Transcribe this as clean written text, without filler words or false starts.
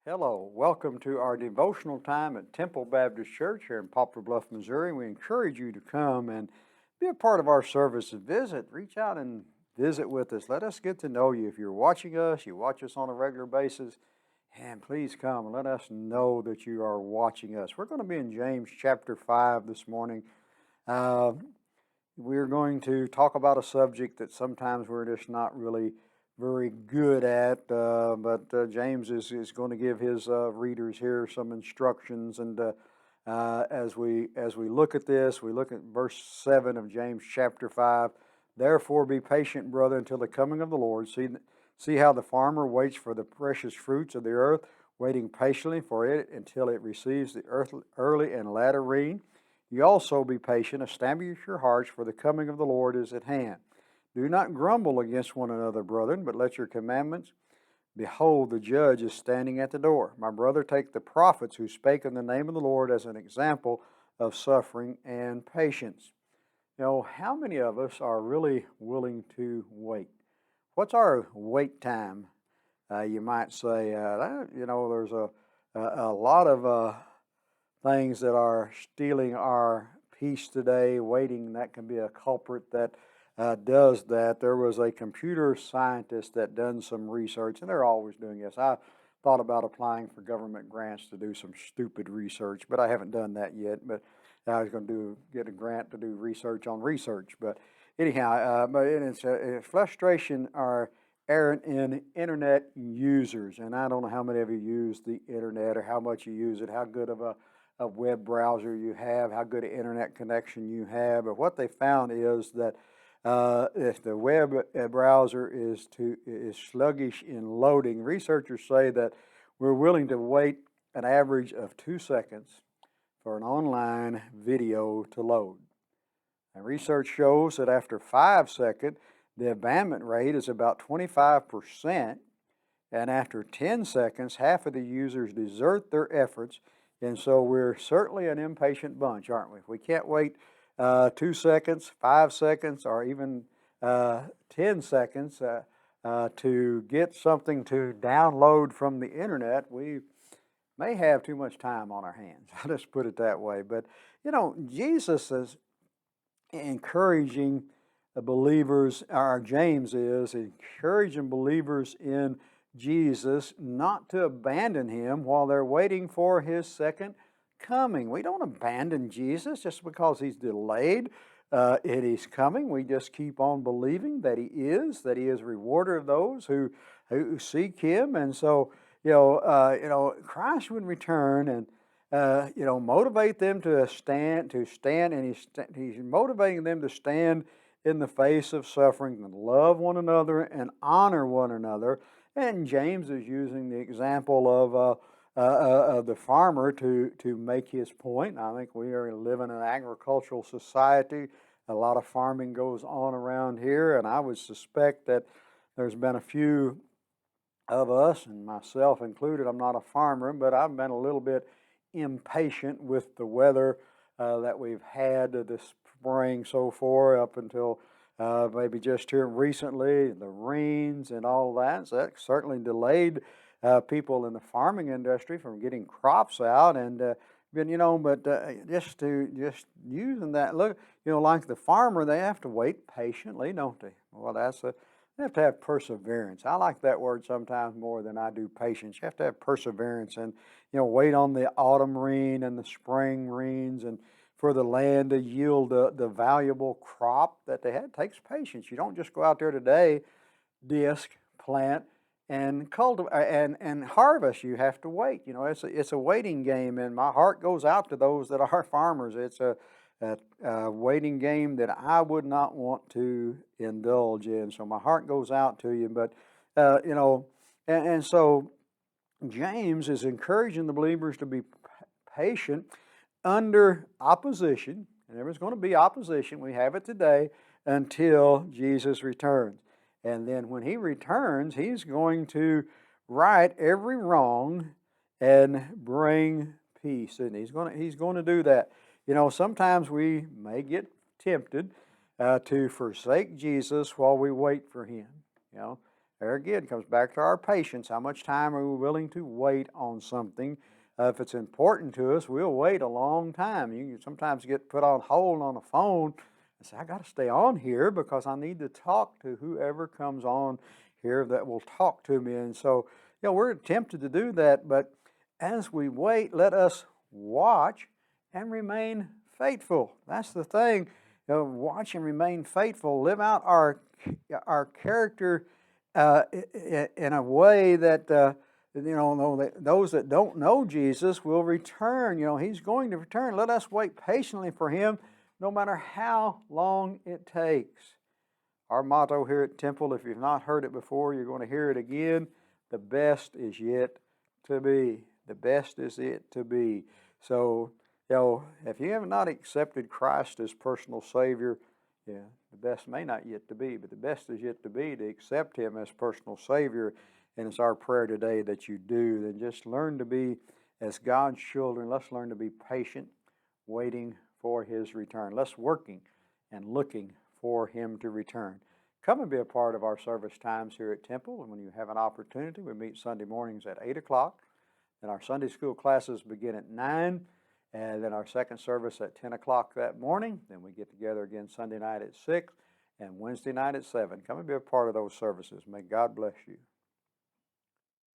Hello, welcome to our devotional time at Temple Baptist Church here in Poplar, Bluff, Missouri. We encourage you to come and be a part of our service and reach out and visit with us. Let us get to know you. If you're watching us, you watch us on a regular basis, and please come and let us know that you are watching us. We're going to be in James chapter 5 this morning. We're going to talk about a subject that sometimes we're just not really very good at, but James is going to give his readers here some instructions, and as we look at this, we look at verse 7 of James chapter 5. Therefore be patient, brother, until the coming of the Lord. See how the farmer waits for the precious fruits of the earth, waiting patiently for it until it receives the early and latter rain. You also be patient, establish your hearts, for the coming of the Lord is at hand. Do not grumble against one another, brethren, but let your commandments. Behold, the judge is standing at the door. My brother, take the prophets who spake in the name of the Lord as an example of suffering and patience. You know, how many of us are really willing to wait? What's our wait time? You might say, there's a lot of things that are stealing our peace today. Waiting, that can be a culprit that does that. There was a computer scientist that done some research, and they're always doing this. I thought about applying for government grants to do some stupid research, but I haven't done that yet. But I was going to get a grant to do research on research. But anyhow, it's frustration are errant in internet users, and I don't know how many of you use the internet or how much you use it, how good of a web browser you have, how good an internet connection you have. But what they found is that if the web browser is sluggish in loading, researchers say that we're willing to wait an average of 2 seconds for an online video to load. And research shows that after 5 seconds, the abandonment rate is about 25%, and after 10 seconds, half of the users desert their efforts, and so we're certainly an impatient bunch, aren't we? If we can't wait 2 seconds, 5 seconds, or even 10 seconds to get something to download from the internet, we may have too much time on our hands. I'll just put it that way. But, Jesus is encouraging believers, or James is encouraging believers in Jesus not to abandon him while they're waiting for his second coming. We don't abandon Jesus just because he's delayed in his coming. We just keep on believing that he is a rewarder of those who seek him. And so, Christ would return and motivate them to stand, and he's motivating them to stand in the face of suffering and love one another and honor one another. And James is using the example of the farmer to make his point. I think we live in an agricultural society. A lot of farming goes on around here, and I would suspect that there's been a few of us, and myself included, I'm not a farmer, but I've been a little bit impatient with the weather that we've had this spring so far up until maybe just here recently, the rains and all that. So that certainly delayed people in the farming industry from getting crops out, and just using that, look, like the farmer, they have to wait patiently, don't they? Well, they have to have perseverance. I like that word sometimes more than I do patience. You have to have perseverance and wait on the autumn rain and the spring rains, and for the land to yield the valuable crop that they had. It takes patience. You don't just go out there today, disc, plant, and cultivate and harvest. You have to wait. It's a waiting game, and my heart goes out to those that are farmers. It's a waiting game that I would not want to indulge in. So my heart goes out to you. But and so James is encouraging the believers to be patient under opposition, and there's going to be opposition. We have it today until Jesus returns. And then when he returns, he's going to right every wrong and bring peace. And he's going to do that. Sometimes we may get tempted to forsake Jesus while we wait for him. There again, comes back to our patience. How much time are we willing to wait on something? If it's important to us, we'll wait a long time. You can sometimes get put on hold on the phone and say, I got to stay on here because I need to talk to whoever comes on here that will talk to me. And so, we're tempted to do that, but as we wait, let us watch and remain faithful. That's the thing. Watch and remain faithful. Live out our character in a way that those that don't know Jesus will return. He's going to return. Let us wait patiently for him, no matter how long it takes. Our motto here at Temple, if you've not heard it before, you're going to hear it again. The best is yet to be. The best is yet to be. So, if you have not accepted Christ as personal Savior, the best may not yet to be, but the best is yet to be to accept him as personal Savior. And it's our prayer today that you do. Then just learn to be, as God's children, let's learn to be patient, waiting for his return. Let's working and looking for him to return. Come and be a part of our service times here at Temple. And when you have an opportunity, we meet Sunday mornings at 8 o'clock. Then our Sunday school classes begin at 9. And then our second service at 10 o'clock that morning. Then we get together again Sunday night at 6 and Wednesday night at 7. Come and be a part of those services. May God bless you.